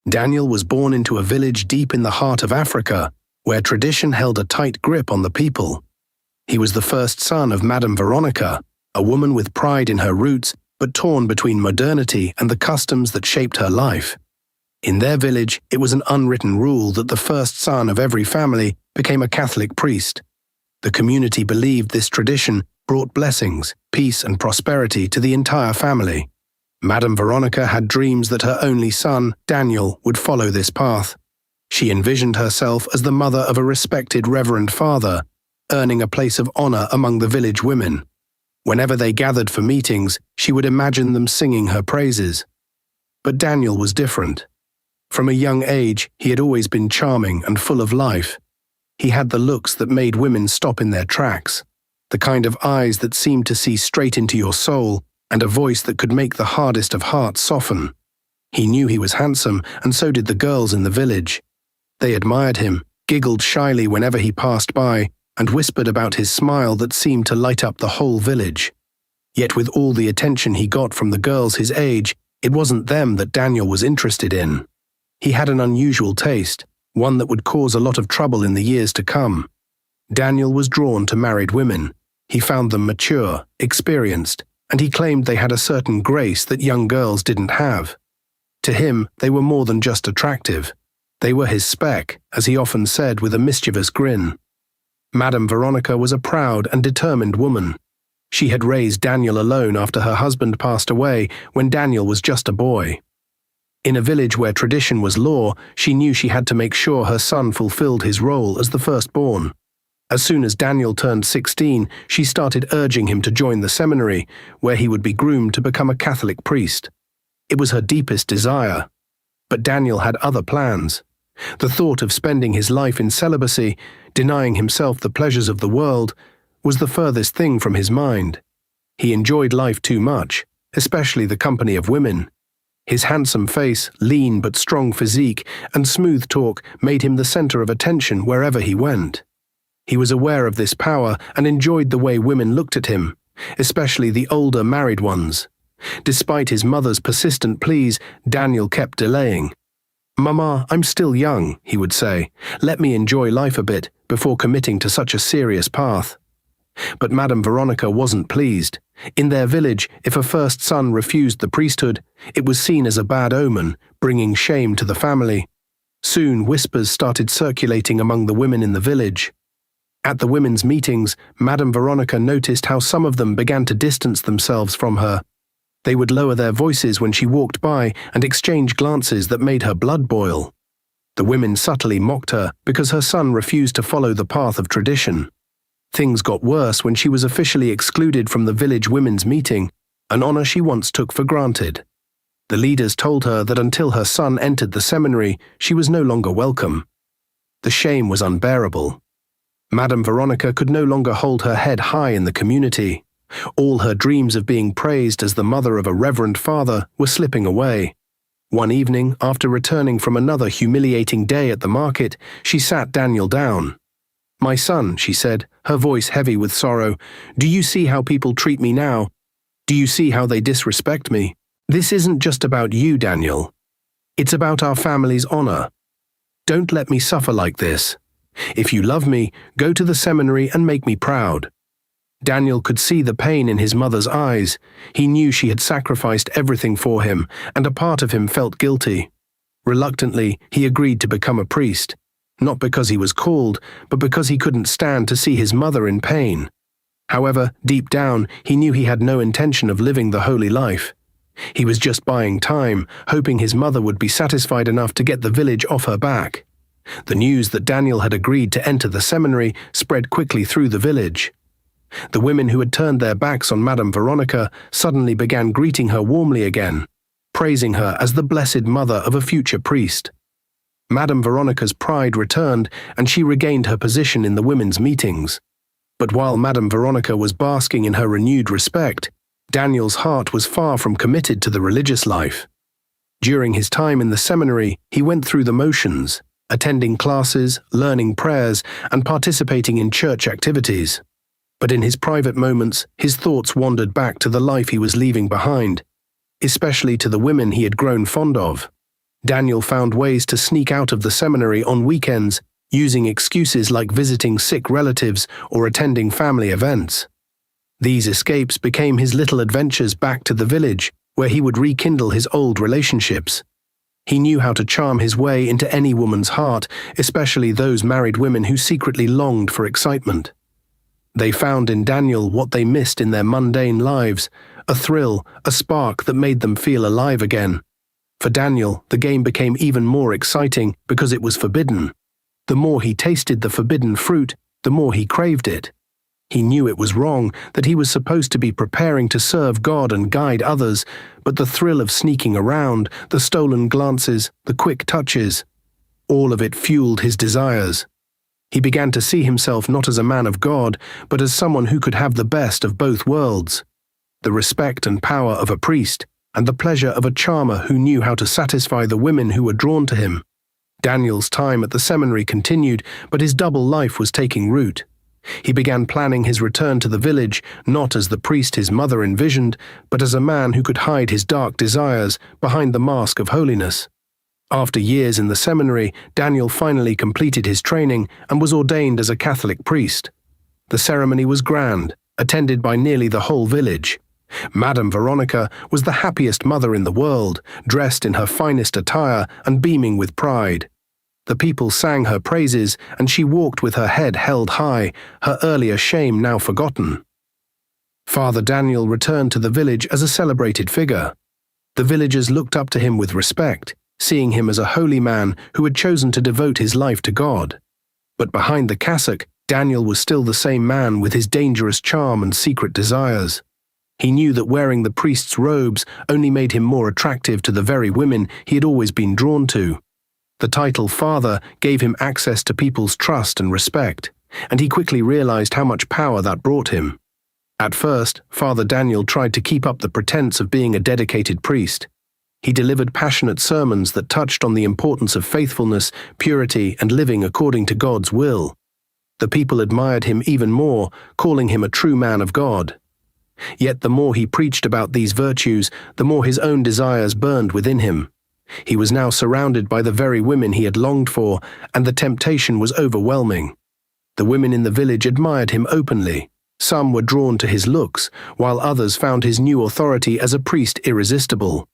Daniel was born into a village deep in the heart of Africa, where tradition held a tight grip on the people. He was the first son of Madame Veronica, a woman with pride in her roots but torn between modernity and the customs that shaped her life. In their village, it was an unwritten rule that the first son of every family became a Catholic priest. The community believed this tradition brought blessings, peace, and prosperity to the entire family. Madame Veronica had dreams that her only son, Daniel, would follow this path. She envisioned herself as the mother of a respected reverend father, earning a place of honor among the village women. Whenever they gathered for meetings, she would imagine them singing her praises. But Daniel was different. From a young age, he had always been charming and full of life. He had the looks that made women stop in their tracks, the kind of eyes that seemed to see straight into your soul, and a voice that could make the hardest of hearts soften. He knew he was handsome, and so did the girls in the village. They admired him, giggled shyly whenever he passed by, and whispered about his smile that seemed to light up the whole village. Yet with all the attention he got from the girls his age, it wasn't them that Daniel was interested in. He had an unusual taste, one that would cause a lot of trouble in the years to come. Daniel was drawn to married women. He found them mature, experienced, and he claimed they had a certain grace that young girls didn't have. To him, they were more than just attractive. They were his spec, as he often said with a mischievous grin. Madame Veronica was a proud and determined woman. She had raised Daniel alone after her husband passed away when Daniel was just a boy. In a village where tradition was law, she knew she had to make sure her son fulfilled his role as the firstborn. As soon as Daniel turned 16, she started urging him to join the seminary, where he would be groomed to become a Catholic priest. It was her deepest desire. But Daniel had other plans. The thought of spending his life in celibacy, denying himself the pleasures of the world, was the furthest thing from his mind. He enjoyed life too much, especially the company of women. His handsome face, lean but strong physique, and smooth talk made him the center of attention wherever he went. He was aware of this power and enjoyed the way women looked at him, especially the older married ones. Despite his mother's persistent pleas, Daniel kept delaying. "Mama, I'm still young," he would say. "Let me enjoy life a bit before committing to such a serious path." But Madame Veronica wasn't pleased. In their village, if a first son refused the priesthood, it was seen as a bad omen, bringing shame to the family. Soon, whispers started circulating among the women in the village. At the women's meetings, Madame Veronica noticed how some of them began to distance themselves from her. They would lower their voices when she walked by and exchange glances that made her blood boil. The women subtly mocked her because her son refused to follow the path of tradition. Things got worse when she was officially excluded from the village women's meeting, an honor she once took for granted. The leaders told her that until her son entered the seminary, she was no longer welcome. The shame was unbearable. Madame Veronica could no longer hold her head high in the community. All her dreams of being praised as the mother of a reverend father were slipping away. One evening, after returning from another humiliating day at the market, she sat Daniel down. "My son," she said, her voice heavy with sorrow, "do you see how people treat me now? Do you see how they disrespect me? This isn't just about you, Daniel. It's about our family's honor. Don't let me suffer like this. If you love me, go to the seminary and make me proud." Daniel could see the pain in his mother's eyes. He knew she had sacrificed everything for him, and a part of him felt guilty. Reluctantly, he agreed to become a priest, not because he was called, but because he couldn't stand to see his mother in pain. However, deep down, he knew he had no intention of living the holy life. He was just buying time, hoping his mother would be satisfied enough to get the village off her back. The news that Daniel had agreed to enter the seminary spread quickly through the village. The women who had turned their backs on Madame Veronica suddenly began greeting her warmly again, praising her as the blessed mother of a future priest. Madame Veronica's pride returned, and she regained her position in the women's meetings. But while Madame Veronica was basking in her renewed respect, Daniel's heart was far from committed to the religious life. During his time in the seminary, he went through the motions, attending classes, learning prayers, and participating in church activities. But in his private moments, his thoughts wandered back to the life he was leaving behind, especially to the women he had grown fond of. Daniel found ways to sneak out of the seminary on weekends, using excuses like visiting sick relatives or attending family events. These escapes became his little adventures back to the village, where he would rekindle his old relationships. He knew how to charm his way into any woman's heart, especially those married women who secretly longed for excitement. They found in Daniel what they missed in their mundane lives, a thrill, a spark that made them feel alive again. For Daniel, the game became even more exciting because it was forbidden. The more he tasted the forbidden fruit, the more he craved it. He knew it was wrong, that he was supposed to be preparing to serve God and guide others, but the thrill of sneaking around, the stolen glances, the quick touches, all of it fueled his desires. He began to see himself not as a man of God, but as someone who could have the best of both worlds: the respect and power of a priest, and the pleasure of a charmer who knew how to satisfy the women who were drawn to him. Daniel's time at the seminary continued, but his double life was taking root. He began planning his return to the village, not as the priest his mother envisioned, but as a man who could hide his dark desires behind the mask of holiness. After years in the seminary, Daniel finally completed his training and was ordained as a Catholic priest. The ceremony was grand, attended by nearly the whole village. Madame Veronica was the happiest mother in the world, dressed in her finest attire and beaming with pride. The people sang her praises, and she walked with her head held high, her earlier shame now forgotten. Father Daniel returned to the village as a celebrated figure. The villagers looked up to him with respect, seeing him as a holy man who had chosen to devote his life to God. But behind the cassock, Daniel was still the same man with his dangerous charm and secret desires. He knew that wearing the priest's robes only made him more attractive to the very women he had always been drawn to. The title Father gave him access to people's trust and respect, and he quickly realized how much power that brought him. At first, Father Daniel tried to keep up the pretense of being a dedicated priest. He delivered passionate sermons that touched on the importance of faithfulness, purity, and living according to God's will. The people admired him even more, calling him a true man of God. Yet the more he preached about these virtues, the more his own desires burned within him. He was now surrounded by the very women he had longed for, and the temptation was overwhelming. The women in the village admired him openly. Some were drawn to his looks, while others found his new authority as a priest irresistible.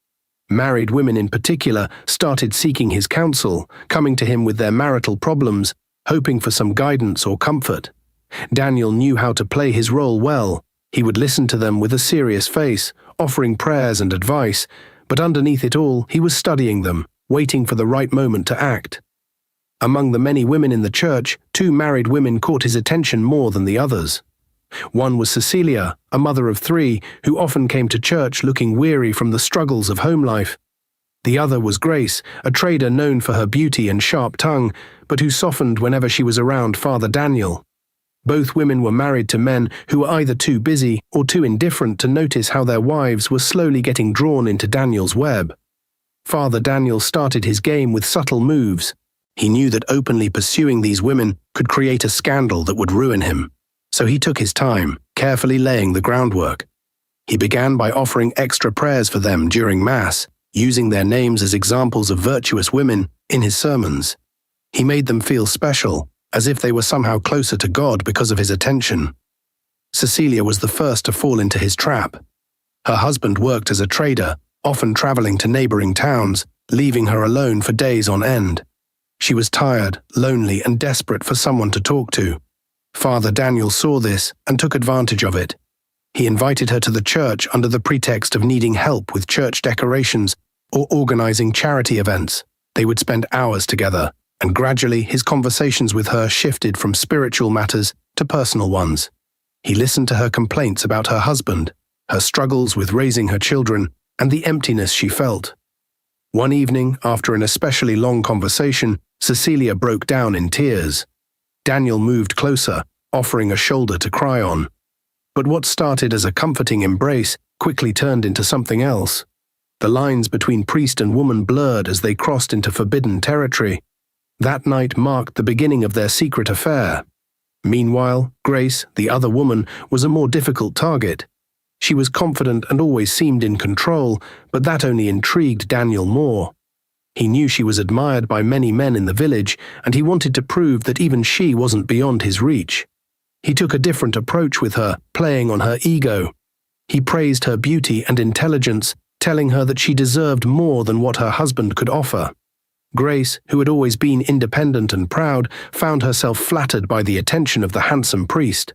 Married women in particular started seeking his counsel, coming to him with their marital problems, hoping for some guidance or comfort. Daniel knew how to play his role well. He would listen to them with a serious face, offering prayers and advice, but underneath it all, he was studying them, waiting for the right moment to act. Among the many women in the church, 2 married women caught his attention more than the others. One was Cecilia, a mother of 3, who often came to church looking weary from the struggles of home life. The other was Grace, a trader known for her beauty and sharp tongue, but who softened whenever she was around Father Daniel. Both women were married to men who were either too busy or too indifferent to notice how their wives were slowly getting drawn into Daniel's web. Father Daniel started his game with subtle moves. He knew that openly pursuing these women could create a scandal that would ruin him. So he took his time, carefully laying the groundwork. He began by offering extra prayers for them during Mass, using their names as examples of virtuous women in his sermons. He made them feel special, as if they were somehow closer to God because of his attention. Cecilia was the first to fall into his trap. Her husband worked as a trader, often traveling to neighboring towns, leaving her alone for days on end. She was tired, lonely, and desperate for someone to talk to. Father Daniel saw this and took advantage of it. He invited her to the church under the pretext of needing help with church decorations or organizing charity events. They would spend hours together, and gradually his conversations with her shifted from spiritual matters to personal ones. He listened to her complaints about her husband, her struggles with raising her children, and the emptiness she felt. One evening, after an especially long conversation, Cecilia broke down in tears. Daniel moved closer, offering a shoulder to cry on. But what started as a comforting embrace quickly turned into something else. The lines between priest and woman blurred as they crossed into forbidden territory. That night marked the beginning of their secret affair. Meanwhile, Grace, the other woman, was a more difficult target. She was confident and always seemed in control, but that only intrigued Daniel more. He knew she was admired by many men in the village, and he wanted to prove that even she wasn't beyond his reach. He took a different approach with her, playing on her ego. He praised her beauty and intelligence, telling her that she deserved more than what her husband could offer. Grace, who had always been independent and proud, found herself flattered by the attention of the handsome priest.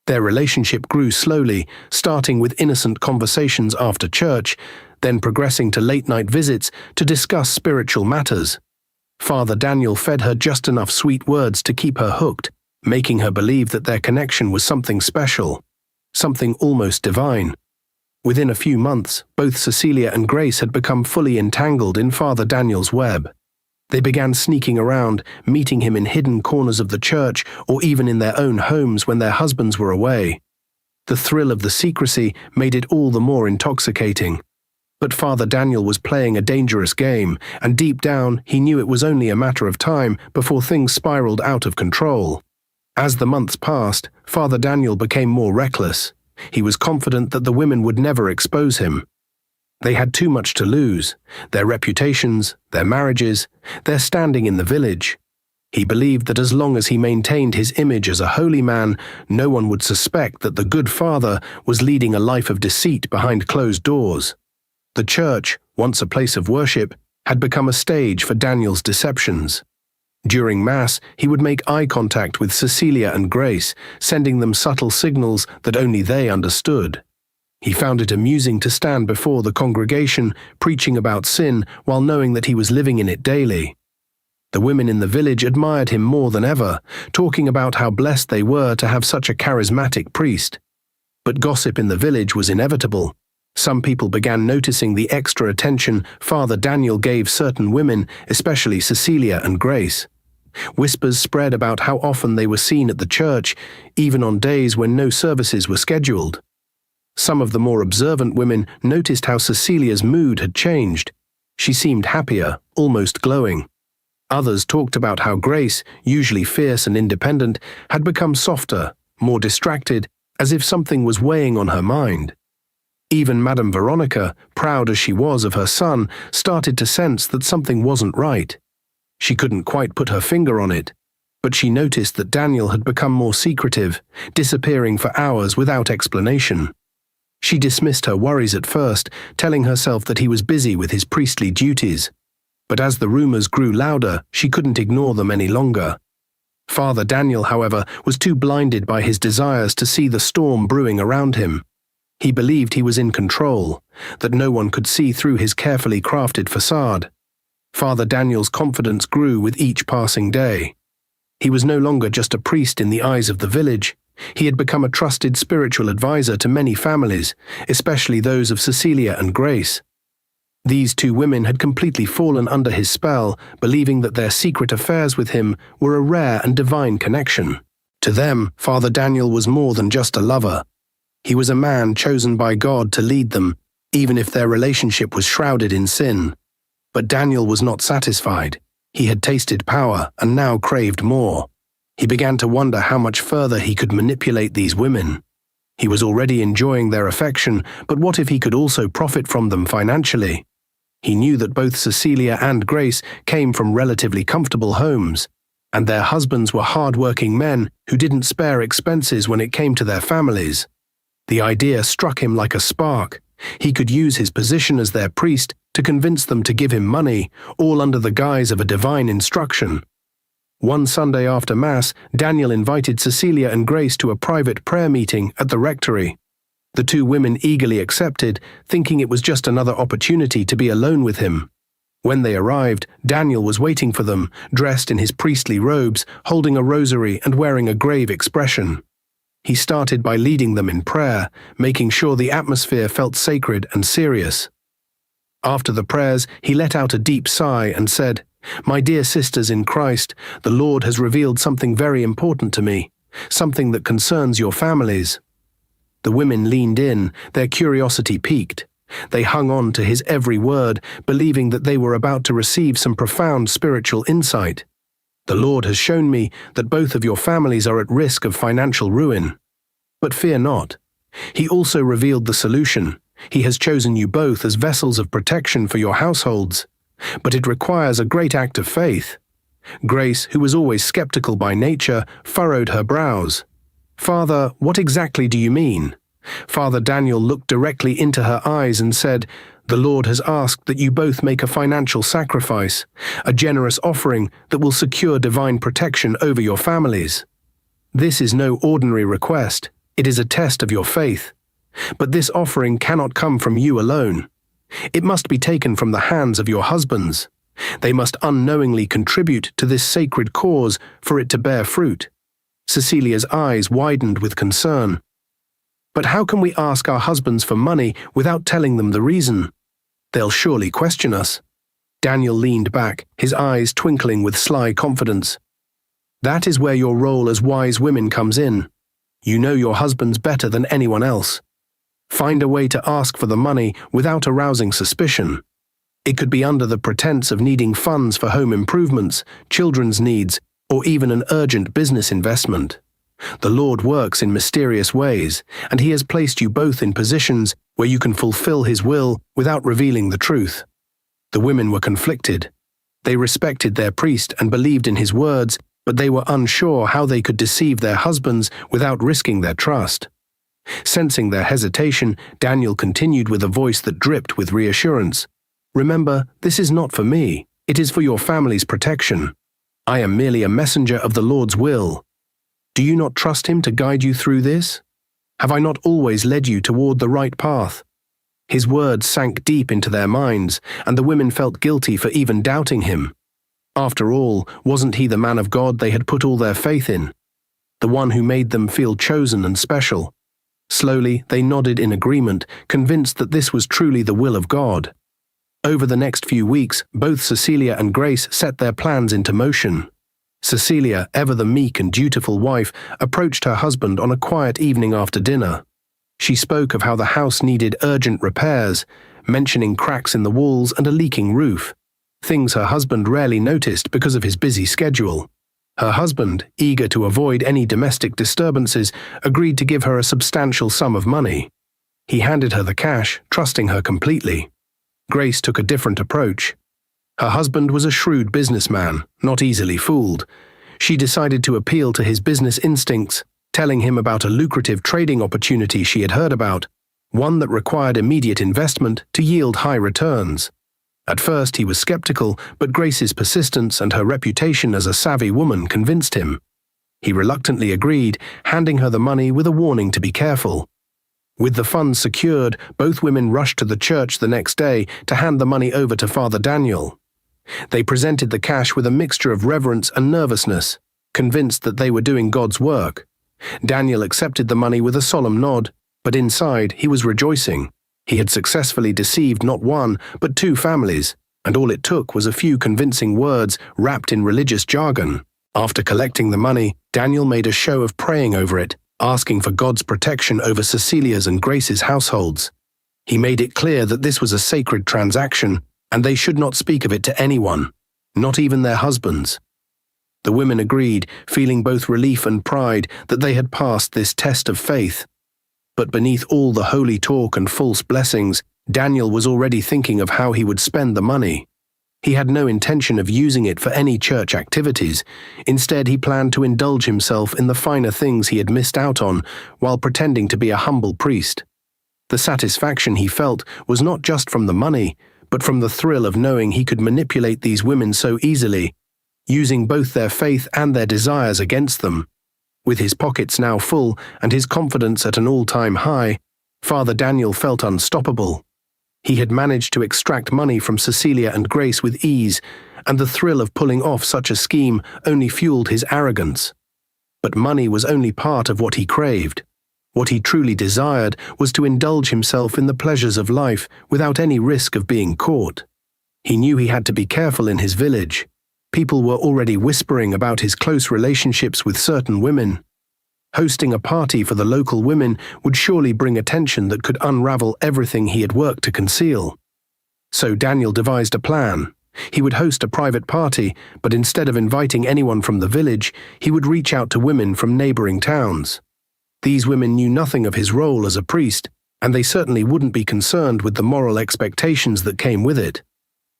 Their relationship grew slowly, starting with innocent conversations after church, then progressing to late-night visits to discuss spiritual matters. Father Daniel fed her just enough sweet words to keep her hooked, making her believe that their connection was something special, something almost divine. Within a few months, both Cecilia and Grace had become fully entangled in Father Daniel's web. They began sneaking around, meeting him in hidden corners of the church or even in their own homes when their husbands were away. The thrill of the secrecy made it all the more intoxicating. But Father Daniel was playing a dangerous game, and deep down he knew it was only a matter of time before things spiraled out of control. As the months passed, Father Daniel became more reckless. He was confident that the women would never expose him. They had too much to lose: their reputations, their marriages, their standing in the village. He believed that as long as he maintained his image as a holy man, no one would suspect that the good father was leading a life of deceit behind closed doors. The church, once a place of worship, had become a stage for Daniel's deceptions. During Mass, he would make eye contact with Cecilia and Grace, sending them subtle signals that only they understood. He found it amusing to stand before the congregation, preaching about sin while knowing that he was living in it daily. The women in the village admired him more than ever, talking about how blessed they were to have such a charismatic priest. But gossip in the village was inevitable. Some people began noticing the extra attention Father Daniel gave certain women, especially Cecilia and Grace. Whispers spread about how often they were seen at the church, even on days when no services were scheduled. Some of the more observant women noticed how Cecilia's mood had changed. She seemed happier, almost glowing. Others talked about how Grace, usually fierce and independent, had become softer, more distracted, as if something was weighing on her mind. Even Madame Veronica, proud as she was of her son, started to sense that something wasn't right. She couldn't quite put her finger on it, but she noticed that Daniel had become more secretive, disappearing for hours without explanation. She dismissed her worries at first, telling herself that he was busy with his priestly duties. But as the rumors grew louder, she couldn't ignore them any longer. Father Daniel, however, was too blinded by his desires to see the storm brewing around him. He believed he was in control, that no one could see through his carefully crafted facade. Father Daniel's confidence grew with each passing day. He was no longer just a priest in the eyes of the village. He had become a trusted spiritual advisor to many families, especially those of Cecilia and Grace. These two women had completely fallen under his spell, believing that their secret affairs with him were a rare and divine connection. To them, Father Daniel was more than just a lover. He was a man chosen by God to lead them, even if their relationship was shrouded in sin. But Daniel was not satisfied. He had tasted power and now craved more. He began to wonder how much further he could manipulate these women. He was already enjoying their affection, but what if he could also profit from them financially? He knew that both Cecilia and Grace came from relatively comfortable homes, and their husbands were hard-working men who didn't spare expenses when it came to their families. The idea struck him like a spark. He could use his position as their priest to convince them to give him money, all under the guise of a divine instruction. One Sunday after Mass, Daniel invited Cecilia and Grace to a private prayer meeting at the rectory. The two women eagerly accepted, thinking it was just another opportunity to be alone with him. When they arrived, Daniel was waiting for them, dressed in his priestly robes, holding a rosary and wearing a grave expression. He started by leading them in prayer, making sure the atmosphere felt sacred and serious. After the prayers, he let out a deep sigh and said, "My dear sisters in Christ, the Lord has revealed something very important to me, something that concerns your families." The women leaned in, their curiosity piqued. They hung on to his every word, believing that they were about to receive some profound spiritual insight. "The Lord has shown me that both of your families are at risk of financial ruin. But fear not. He also revealed the solution. He has chosen you both as vessels of protection for your households. But it requires a great act of faith. Grace, who was always skeptical by nature, furrowed her brows. "Father, what exactly do you mean?" Father Daniel looked directly into her eyes and said, "The Lord has asked that you both make a financial sacrifice, a generous offering that will secure divine protection over your families. This is no ordinary request. It is a test of your faith. But this offering cannot come from you alone. It must be taken from the hands of your husbands. They must unknowingly contribute to this sacred cause for it to bear fruit." Cecilia's eyes widened with concern. "But how can we ask our husbands for money without telling them the reason? They'll surely question us." Daniel leaned back, his eyes twinkling with sly confidence. "That is where your role as wise women comes in. You know your husbands better than anyone else. Find a way to ask for the money without arousing suspicion. It could be under the pretense of needing funds for home improvements, children's needs, or even an urgent business investment. The Lord works in mysterious ways, and He has placed you both in positions where you can fulfill His will without revealing the truth." The women were conflicted. They respected their priest and believed in his words, but they were unsure how they could deceive their husbands without risking their trust. Sensing their hesitation, Daniel continued with a voice that dripped with reassurance. "Remember, this is not for me. It is for your family's protection. I am merely a messenger of the Lord's will. Do you not trust Him to guide you through this? Have I not always led you toward the right path?" His words sank deep into their minds, and the women felt guilty for even doubting him. After all, wasn't he the man of God they had put all their faith in? The one who made them feel chosen and special? Slowly, they nodded in agreement, convinced that this was truly the will of God. Over the next few weeks, both Cecilia and Grace set their plans into motion. Cecilia, ever the meek and dutiful wife, approached her husband on a quiet evening after dinner. She spoke of how the house needed urgent repairs, mentioning cracks in the walls and a leaking roof, things her husband rarely noticed because of his busy schedule. Her husband, eager to avoid any domestic disturbances, agreed to give her a substantial sum of money. He handed her the cash, trusting her completely. Grace took a different approach. Her husband was a shrewd businessman, not easily fooled. She decided to appeal to his business instincts, telling him about a lucrative trading opportunity she had heard about, one that required immediate investment to yield high returns. At first he was skeptical, but Grace's persistence and her reputation as a savvy woman convinced him. He reluctantly agreed, handing her the money with a warning to be careful. With the funds secured, both women rushed to the church the next day to hand the money over to Father Daniel. They presented the cash with a mixture of reverence and nervousness, convinced that they were doing God's work. Daniel accepted the money with a solemn nod, but inside he was rejoicing. He had successfully deceived not one, but 2 families, and all it took was a few convincing words wrapped in religious jargon. After collecting the money, Daniel made a show of praying over it, asking for God's protection over Cecilia's and Grace's households. He made it clear that this was a sacred transaction, and they should not speak of it to anyone, not even their husbands. The women agreed, feeling both relief and pride that they had passed this test of faith. But beneath all the holy talk and false blessings, Daniel was already thinking of how he would spend the money. He had no intention of using it for any church activities. Instead, he planned to indulge himself in the finer things he had missed out on while pretending to be a humble priest. The satisfaction he felt was not just from the money, but from the thrill of knowing he could manipulate these women so easily, using both their faith and their desires against them. With his pockets now full and his confidence at an all-time high, Father Daniel felt unstoppable. He had managed to extract money from Cecilia and Grace with ease, and the thrill of pulling off such a scheme only fueled his arrogance. But money was only part of what he craved. What he truly desired was to indulge himself in the pleasures of life without any risk of being caught. He knew he had to be careful in his village. People were already whispering about his close relationships with certain women. Hosting a party for the local women would surely bring attention that could unravel everything he had worked to conceal. So Daniel devised a plan. He would host a private party, but instead of inviting anyone from the village, he would reach out to women from neighboring towns. These women knew nothing of his role as a priest, and they certainly wouldn't be concerned with the moral expectations that came with it.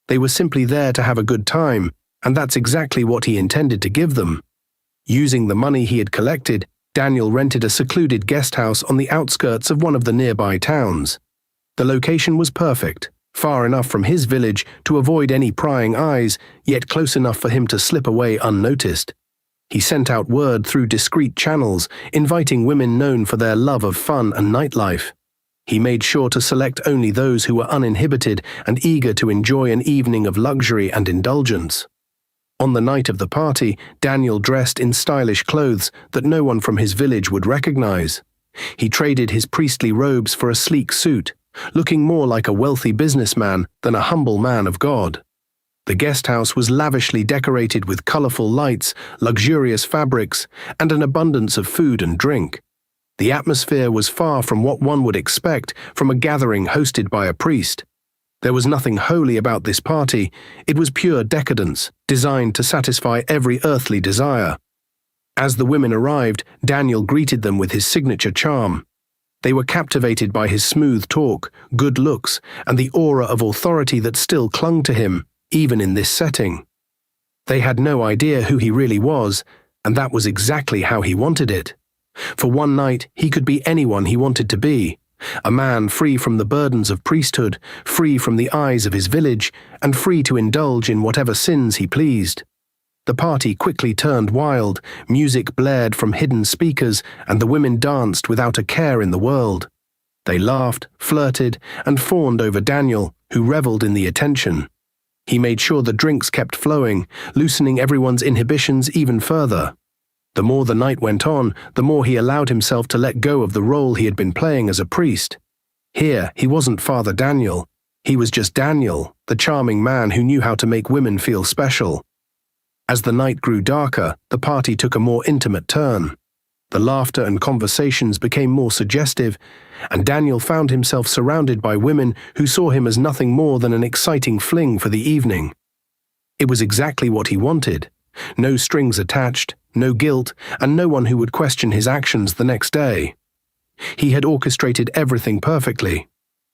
They were simply there to have a good time, and that's exactly what he intended to give them. Using the money he had collected, Daniel rented a secluded guest house on the outskirts of one of the nearby towns. The location was perfect, far enough from his village to avoid any prying eyes, yet close enough for him to slip away unnoticed. He sent out word through discreet channels, inviting women known for their love of fun and nightlife. He made sure to select only those who were uninhibited and eager to enjoy an evening of luxury and indulgence. On the night of the party, Daniel dressed in stylish clothes that no one from his village would recognize. He traded his priestly robes for a sleek suit, looking more like a wealthy businessman than a humble man of God. The guest house was lavishly decorated with colorful lights, luxurious fabrics, and an abundance of food and drink. The atmosphere was far from what one would expect from a gathering hosted by a priest. There was nothing holy about this party. It was pure decadence, designed to satisfy every earthly desire. As the women arrived, Daniel greeted them with his signature charm. They were captivated by his smooth talk, good looks, and the aura of authority that still clung to him, even in this setting. They had no idea who he really was, and that was exactly how he wanted it. For one night, he could be anyone he wanted to be. A man free from the burdens of priesthood, free from the eyes of his village, and free to indulge in whatever sins he pleased. The party quickly turned wild, music blared from hidden speakers, and the women danced without a care in the world. They laughed, flirted, and fawned over Daniel, who reveled in the attention. He made sure the drinks kept flowing, loosening everyone's inhibitions even further. The more the night went on, the more he allowed himself to let go of the role he had been playing as a priest. Here, he wasn't Father Daniel. He was just Daniel, the charming man who knew how to make women feel special. As the night grew darker, the party took a more intimate turn. The laughter and conversations became more suggestive, and Daniel found himself surrounded by women who saw him as nothing more than an exciting fling for the evening. It was exactly what he wanted. No strings attached, no guilt, and no one who would question his actions the next day. He had orchestrated everything perfectly.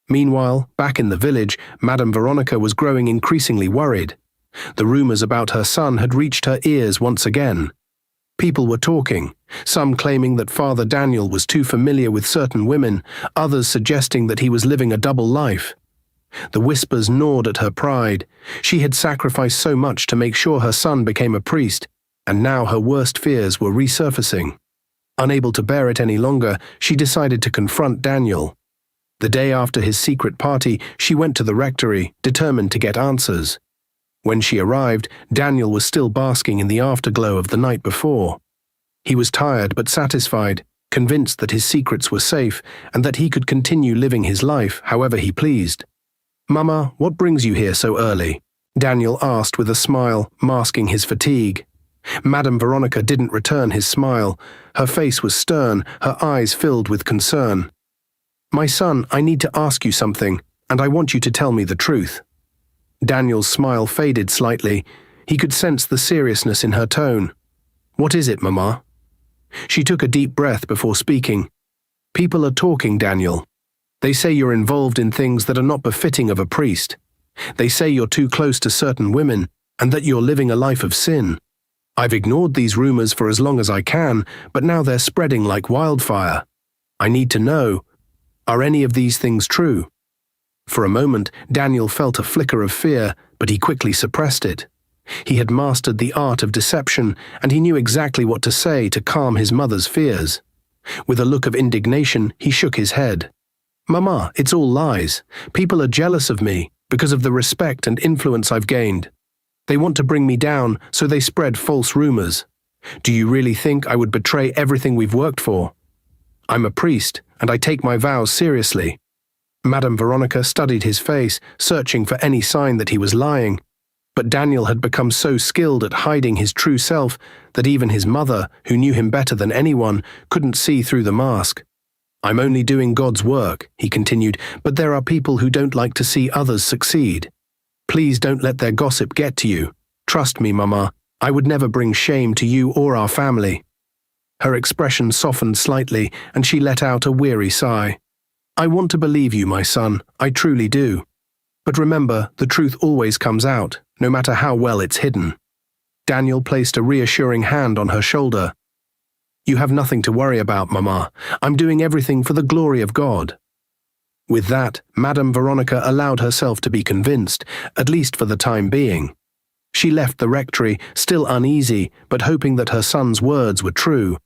Meanwhile, back in the village, Madame Veronica was growing increasingly worried. The rumors about her son had reached her ears once again. People were talking, some claiming that Father Daniel was too familiar with certain women, others suggesting that he was living a double life. The whispers gnawed at her pride. She had sacrificed so much to make sure her son became a priest, and now her worst fears were resurfacing. Unable to bear it any longer, she decided to confront Daniel. The day after his secret party, she went to the rectory, determined to get answers. When she arrived, Daniel was still basking in the afterglow of the night before. He was tired but satisfied, convinced that his secrets were safe and that he could continue living his life however he pleased. "Mama, what brings you here so early?" Daniel asked with a smile, masking his fatigue. Madame Veronica didn't return his smile. Her face was stern, her eyes filled with concern. "My son, I need to ask you something, and I want you to tell me the truth." Daniel's smile faded slightly. He could sense the seriousness in her tone. "What is it, Mama?" She took a deep breath before speaking. "People are talking, Daniel. They say you're involved in things that are not befitting of a priest. They say you're too close to certain women, and that you're living a life of sin. I've ignored these rumors for as long as I can, but now they're spreading like wildfire. I need to know, are any of these things true?" For a moment, Daniel felt a flicker of fear, but he quickly suppressed it. He had mastered the art of deception, and he knew exactly what to say to calm his mother's fears. With a look of indignation, he shook his head. "Mama, it's all lies. People are jealous of me because of the respect and influence I've gained. They want to bring me down, so they spread false rumors. Do you really think I would betray everything we've worked for? I'm a priest, and I take my vows seriously." Madame Veronica studied his face, searching for any sign that he was lying. But Daniel had become so skilled at hiding his true self that even his mother, who knew him better than anyone, couldn't see through the mask. "I'm only doing God's work," he continued, "but there are people who don't like to see others succeed. Please don't let their gossip get to you. Trust me, Mama, I would never bring shame to you or our family." Her expression softened slightly, and she let out a weary sigh. "I want to believe you, my son, I truly do." But remember, the truth always comes out, no matter how well it's hidden. Daniel placed a reassuring hand on her shoulder. You have nothing to worry about, Mama. I'm doing everything for the glory of God. With that, Madame Veronica allowed herself to be convinced, at least for the time being. She left the rectory, still uneasy, but hoping that her son's words were true.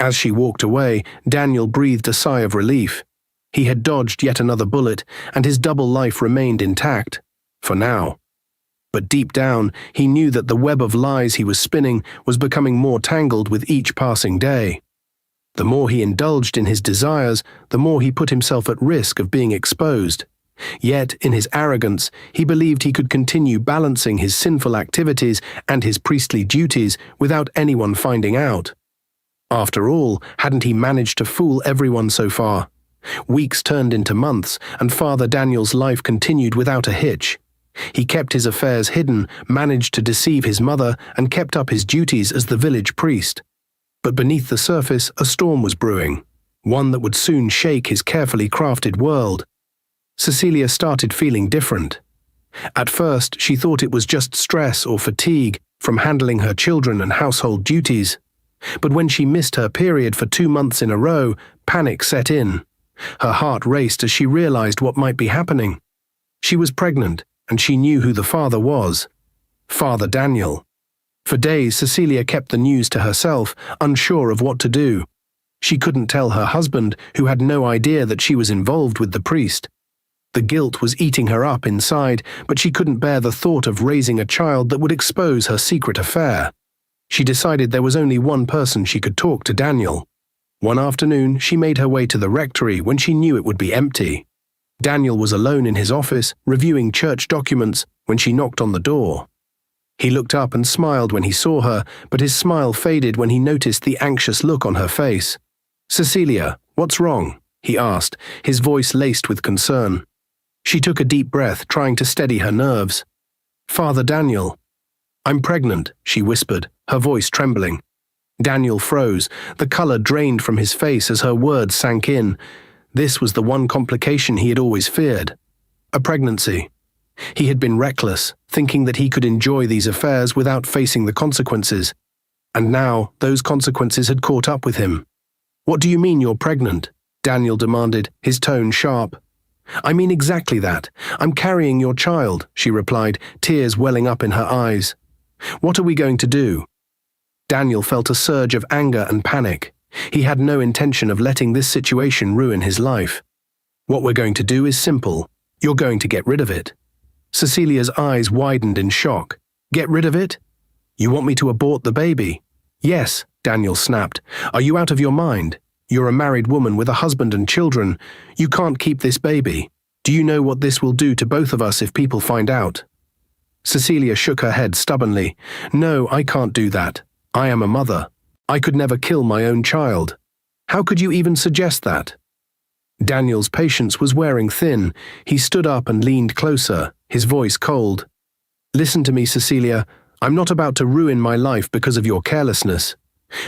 As she walked away, Daniel breathed a sigh of relief. He had dodged yet another bullet, and his double life remained intact, for now. But deep down, he knew that the web of lies he was spinning was becoming more tangled with each passing day. The more he indulged in his desires, the more he put himself at risk of being exposed. Yet, in his arrogance, he believed he could continue balancing his sinful activities and his priestly duties without anyone finding out. After all, hadn't he managed to fool everyone so far? Weeks turned into months, and Father Daniel's life continued without a hitch. He kept his affairs hidden, managed to deceive his mother, and kept up his duties as the village priest. But beneath the surface, a storm was brewing, one that would soon shake his carefully crafted world. Cecilia started feeling different. At first, she thought it was just stress or fatigue from handling her children and household duties. But when she missed her period for 2 months in a row, panic set in. Her heart raced as she realized what might be happening. She was pregnant, and she knew who the father was. Father Daniel. For days, Cecilia kept the news to herself, unsure of what to do. She couldn't tell her husband, who had no idea that she was involved with the priest. The guilt was eating her up inside, but she couldn't bear the thought of raising a child that would expose her secret affair. She decided there was only one person she could talk to: Daniel. One afternoon, she made her way to the rectory when she knew it would be empty. Daniel was alone in his office, reviewing church documents, when she knocked on the door. He looked up and smiled when he saw her, but his smile faded when he noticed the anxious look on her face. "Cecilia, what's wrong?" he asked, his voice laced with concern. She took a deep breath, trying to steady her nerves. "Father Daniel." "I'm pregnant," she whispered, her voice trembling. Daniel froze, the color drained from his face as her words sank in. This was the one complication he had always feared: a pregnancy. He had been reckless, thinking that he could enjoy these affairs without facing the consequences. And now, those consequences had caught up with him. "What do you mean you're pregnant?" Daniel demanded, his tone sharp. "I mean exactly that. I'm carrying your child," she replied, tears welling up in her eyes. "What are we going to do?" Daniel felt a surge of anger and panic. He had no intention of letting this situation ruin his life. "What we're going to do is simple. You're going to get rid of it." Cecilia's eyes widened in shock. "Get rid of it? You want me to abort the baby?" "Yes," Daniel snapped. "Are you out of your mind? You're a married woman with a husband and children. You can't keep this baby. Do you know what this will do to both of us if people find out?" Cecilia shook her head stubbornly. "No, I can't do that. I am a mother. I could never kill my own child. How could you even suggest that?" Daniel's patience was wearing thin. He stood up and leaned closer, his voice cold. "Listen to me, Cecilia. I'm not about to ruin my life because of your carelessness.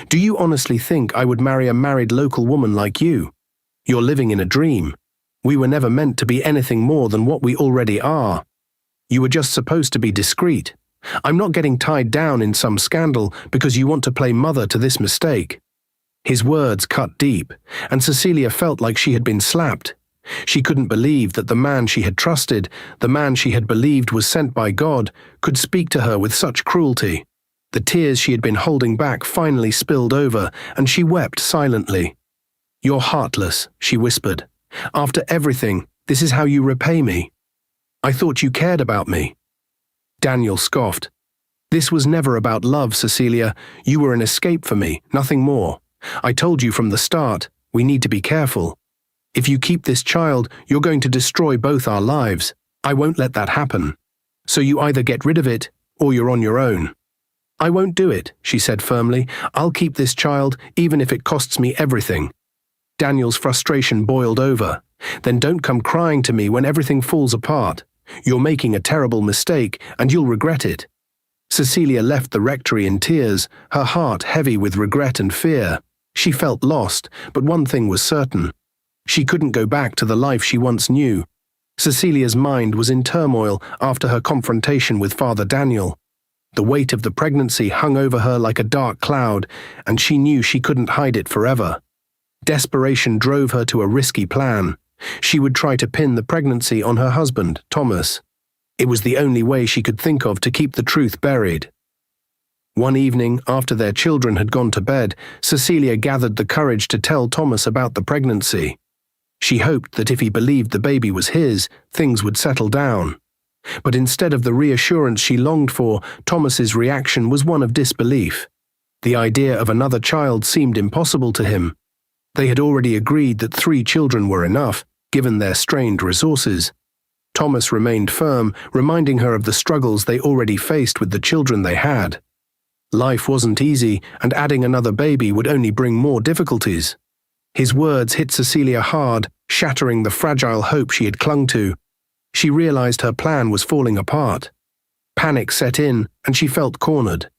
Do you honestly think I would marry a married local woman like you? You're living in a dream. We were never meant to be anything more than what we already are. You were just supposed to be discreet. I'm not getting tied down in some scandal because you want to play mother to this mistake." His words cut deep, and Cecilia felt like she had been slapped. She couldn't believe that the man she had trusted, the man she had believed was sent by God, could speak to her with such cruelty. The tears she had been holding back finally spilled over, and she wept silently. "You're heartless," she whispered. "After everything, this is how you repay me. I thought you cared about me." Daniel scoffed. "This was never about love, Cecilia. You were an escape for me, nothing more. I told you from the start, we need to be careful. If you keep this child, you're going to destroy both our lives. I won't let that happen. So you either get rid of it, or you're on your own." "I won't do it," she said firmly. "I'll keep this child, even if it costs me everything." Daniel's frustration boiled over. "Then don't come crying to me when everything falls apart. You're making a terrible mistake, and you'll regret it." Cecilia left the rectory in tears, her heart heavy with regret and fear. She felt lost, but one thing was certain. She couldn't go back to the life she once knew. Cecilia's mind was in turmoil after her confrontation with Father Daniel. The weight of the pregnancy hung over her like a dark cloud, and she knew she couldn't hide it forever. Desperation drove her to a risky plan. She would try to pin the pregnancy on her husband, Thomas. It was the only way she could think of to keep the truth buried. One evening, after their children had gone to bed, Cecilia gathered the courage to tell Thomas about the pregnancy. She hoped that if he believed the baby was his, things would settle down. But instead of the reassurance she longed for, Thomas's reaction was one of disbelief. The idea of another child seemed impossible to him. They had already agreed that 3 children were enough, given their strained resources. Thomas remained firm, reminding her of the struggles they already faced with the children they had. Life wasn't easy, and adding another baby would only bring more difficulties. His words hit Cecilia hard, shattering the fragile hope she had clung to. She realized her plan was falling apart. Panic set in, and she felt cornered.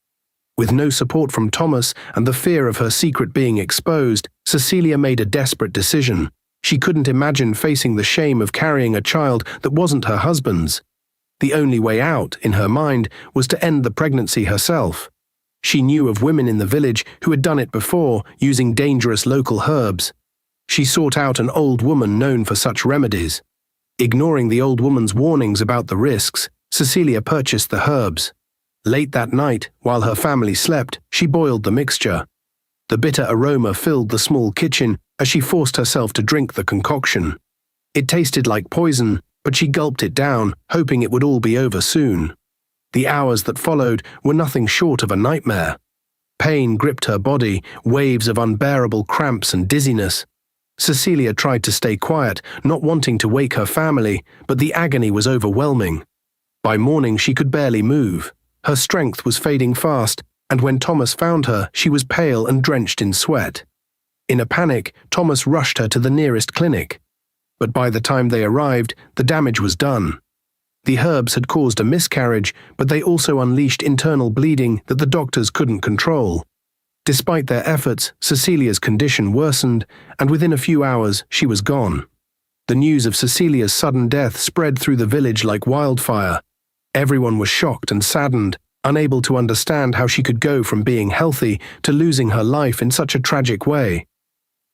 With no support from Thomas and the fear of her secret being exposed, Cecilia made a desperate decision. She couldn't imagine facing the shame of carrying a child that wasn't her husband's. The only way out, in her mind, was to end the pregnancy herself. She knew of women in the village who had done it before, using dangerous local herbs. She sought out an old woman known for such remedies. Ignoring the old woman's warnings about the risks, Cecilia purchased the herbs. Late that night, while her family slept, she boiled the mixture. The bitter aroma filled the small kitchen as she forced herself to drink the concoction. It tasted like poison, but she gulped it down, hoping it would all be over soon. The hours that followed were nothing short of a nightmare. Pain gripped her body, waves of unbearable cramps and dizziness. Cecilia tried to stay quiet, not wanting to wake her family, but the agony was overwhelming. By morning she could barely move. Her strength was fading fast, and when Thomas found her, she was pale and drenched in sweat. In a panic, Thomas rushed her to the nearest clinic. But by the time they arrived, the damage was done. The herbs had caused a miscarriage, but they also unleashed internal bleeding that the doctors couldn't control. Despite their efforts, Cecilia's condition worsened, and within a few hours she was gone. The news of Cecilia's sudden death spread through the village like wildfire. Everyone was shocked and saddened, unable to understand how she could go from being healthy to losing her life in such a tragic way.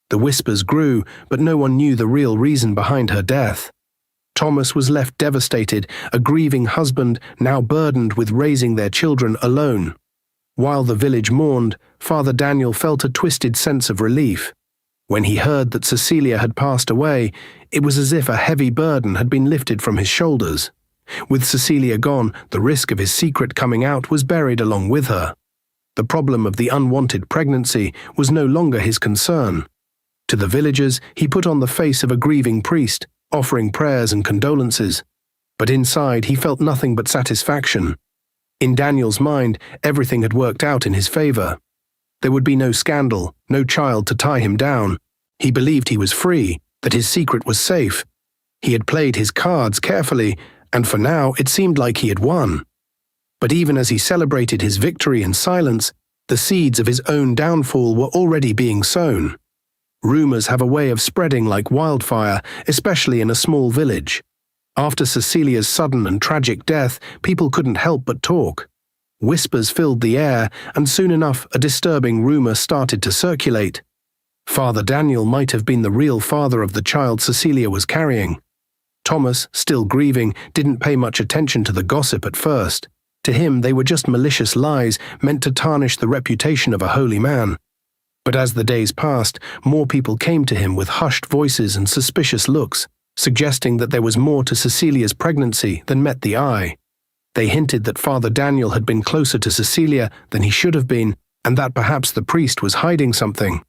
The whispers grew, but no one knew the real reason behind her death. Thomas was left devastated, a grieving husband now burdened with raising their children alone. While the village mourned, Father Daniel felt a twisted sense of relief. When he heard that Cecilia had passed away, it was as if a heavy burden had been lifted from his shoulders. With Cecilia gone, the risk of his secret coming out was buried along with her. The problem of the unwanted pregnancy was no longer his concern. To the villagers, he put on the face of a grieving priest, offering prayers and condolences. But inside, he felt nothing but satisfaction. In Daniel's mind, everything had worked out in his favor. There would be no scandal, no child to tie him down. He believed he was free, that his secret was safe. He had played his cards carefully, and for now it seemed like he had won. But even as he celebrated his victory in silence, the seeds of his own downfall were already being sown. Rumors have a way of spreading like wildfire, especially in a small village. After Cecilia's sudden and tragic death, people couldn't help but talk. Whispers filled the air, and soon enough a disturbing rumor started to circulate. Father Daniel might have been the real father of the child Cecilia was carrying. Thomas, still grieving, didn't pay much attention to the gossip at first. To him, they were just malicious lies meant to tarnish the reputation of a holy man. But as the days passed, more people came to him with hushed voices and suspicious looks, suggesting that there was more to Cecilia's pregnancy than met the eye. They hinted that Father Daniel had been closer to Cecilia than he should have been, and that perhaps the priest was hiding something.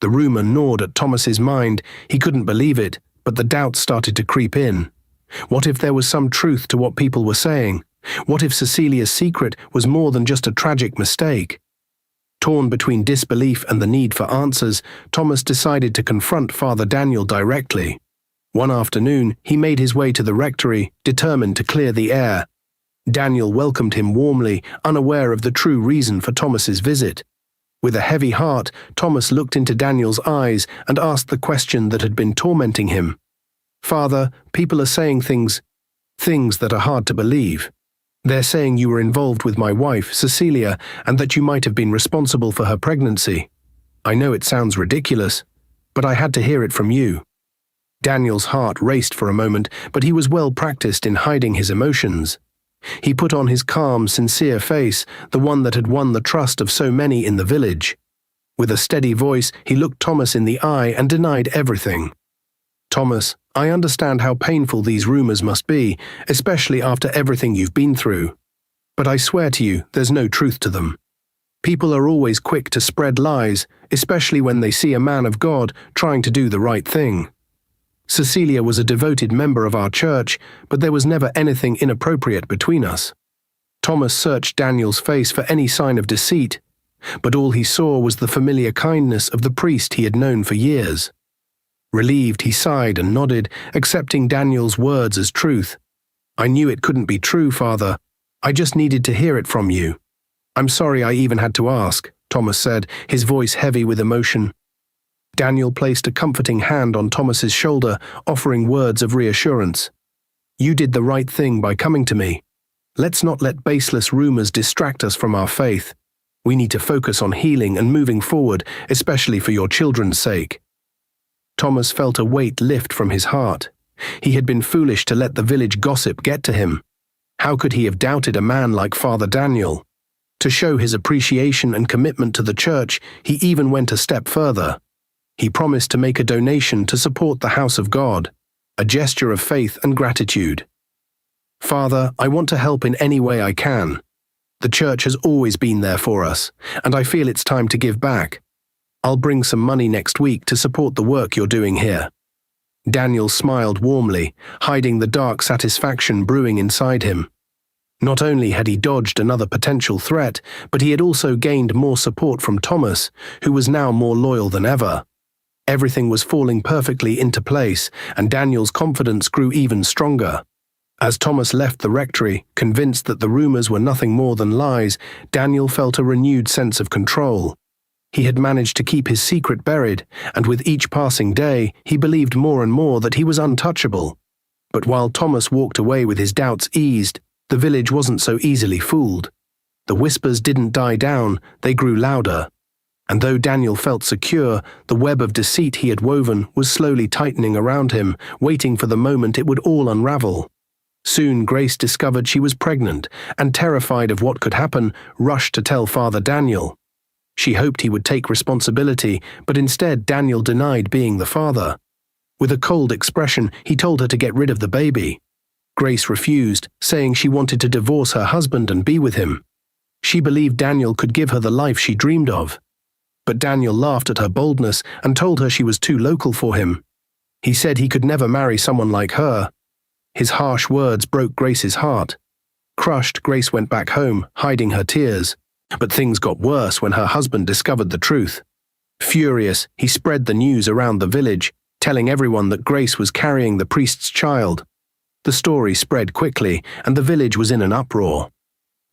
The rumor gnawed at Thomas's mind. He couldn't believe it, but the doubts started to creep in. What if there was some truth to what people were saying? What if Cecilia's secret was more than just a tragic mistake? Torn between disbelief and the need for answers, Thomas decided to confront Father Daniel directly. One afternoon, he made his way to the rectory, determined to clear the air. Daniel welcomed him warmly, unaware of the true reason for Thomas's visit. With a heavy heart, Thomas looked into Daniel's eyes and asked the question that had been tormenting him. "Father, people are saying things that are hard to believe. They're saying you were involved with my wife, Cecilia, and that you might have been responsible for her pregnancy. I know it sounds ridiculous, but I had to hear it from you." Daniel's heart raced for a moment, but he was well practiced in hiding his emotions. He put on his calm, sincere face, the one that had won the trust of so many in the village. With a steady voice, he looked Thomas in the eye and denied everything. "Thomas, I understand how painful these rumors must be, especially after everything you've been through. But I swear to you, there's no truth to them. People are always quick to spread lies, especially when they see a man of God trying to do the right thing. Cecilia was a devoted member of our church, but there was never anything inappropriate between us." Thomas searched Daniel's face for any sign of deceit, but all he saw was the familiar kindness of the priest he had known for years. Relieved, he sighed and nodded, accepting Daniel's words as truth. "I knew it couldn't be true, Father. I just needed to hear it from you. I'm sorry I even had to ask," Thomas said, his voice heavy with emotion. Daniel placed a comforting hand on Thomas's shoulder, offering words of reassurance. "You did the right thing by coming to me. Let's not let baseless rumors distract us from our faith. We need to focus on healing and moving forward, especially for your children's sake." Thomas felt a weight lift from his heart. He had been foolish to let the village gossip get to him. How could he have doubted a man like Father Daniel? To show his appreciation and commitment to the church, he even went a step further. He promised to make a donation to support the house of God, a gesture of faith and gratitude. "Father, I want to help in any way I can. The church has always been there for us, and I feel it's time to give back. I'll bring some money next week to support the work you're doing here." Daniel smiled warmly, hiding the dark satisfaction brewing inside him. Not only had he dodged another potential threat, but he had also gained more support from Thomas, who was now more loyal than ever. Everything was falling perfectly into place, and Daniel's confidence grew even stronger. As Thomas left the rectory, convinced that the rumors were nothing more than lies, Daniel felt a renewed sense of control. He had managed to keep his secret buried, and with each passing day, he believed more and more that he was untouchable. But while Thomas walked away with his doubts eased, the village wasn't so easily fooled. The whispers didn't die down, they grew louder. And though Daniel felt secure, the web of deceit he had woven was slowly tightening around him, waiting for the moment it would all unravel. Soon Grace discovered she was pregnant, and terrified of what could happen, rushed to tell Father Daniel. She hoped he would take responsibility, but instead Daniel denied being the father. With a cold expression, he told her to get rid of the baby. Grace refused, saying she wanted to divorce her husband and be with him. She believed Daniel could give her the life she dreamed of. But Daniel laughed at her boldness and told her she was too local for him. He said he could never marry someone like her. His harsh words broke Grace's heart. Crushed, Grace went back home, hiding her tears. But things got worse when her husband discovered the truth. Furious, he spread the news around the village, telling everyone that Grace was carrying the priest's child. The story spread quickly, and the village was in an uproar.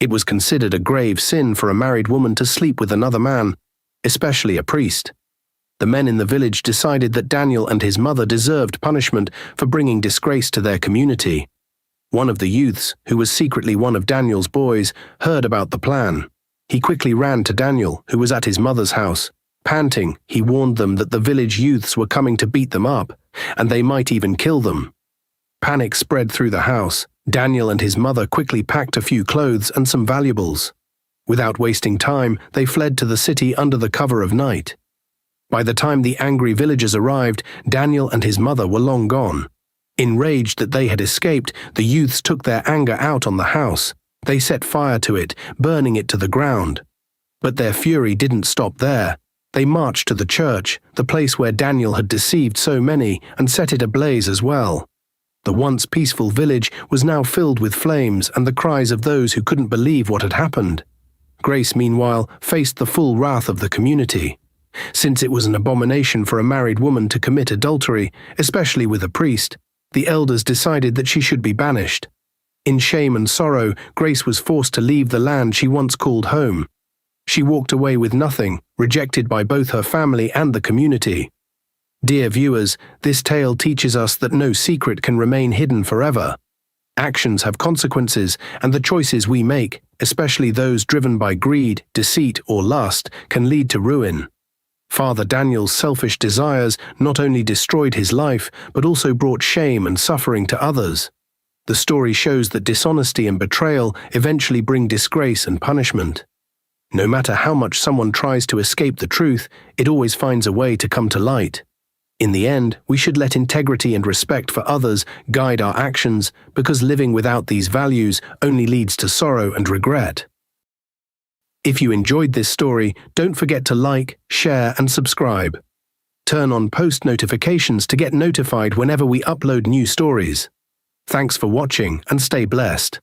It was considered a grave sin for a married woman to sleep with another man, especially a priest. The men in the village decided that Daniel and his mother deserved punishment for bringing disgrace to their community. One of the youths, who was secretly one of Daniel's boys, heard about the plan. He quickly ran to Daniel, who was at his mother's house. Panting, he warned them that the village youths were coming to beat them up, and they might even kill them. Panic spread through the house. Daniel and his mother quickly packed a few clothes and some valuables. Without wasting time, they fled to the city under the cover of night. By the time the angry villagers arrived, Daniel and his mother were long gone. Enraged that they had escaped, the youths took their anger out on the house. They set fire to it, burning it to the ground. But their fury didn't stop there. They marched to the church, the place where Daniel had deceived so many, and set it ablaze as well. The once peaceful village was now filled with flames and the cries of those who couldn't believe what had happened. Grace, meanwhile, faced the full wrath of the community. Since it was an abomination for a married woman to commit adultery, especially with a priest, the elders decided that she should be banished. In shame and sorrow, Grace was forced to leave the land she once called home. She walked away with nothing, rejected by both her family and the community. Dear viewers, this tale teaches us that no secret can remain hidden forever. Actions have consequences, and the choices we make, especially those driven by greed, deceit, or lust, can lead to ruin. Father Daniel's selfish desires not only destroyed his life, but also brought shame and suffering to others. The story shows that dishonesty and betrayal eventually bring disgrace and punishment. No matter how much someone tries to escape the truth, it always finds a way to come to light. In the end, we should let integrity and respect for others guide our actions, because living without these values only leads to sorrow and regret. If you enjoyed this story, don't forget to like, share, and subscribe. Turn on post notifications to get notified whenever we upload new stories. Thanks for watching and stay blessed.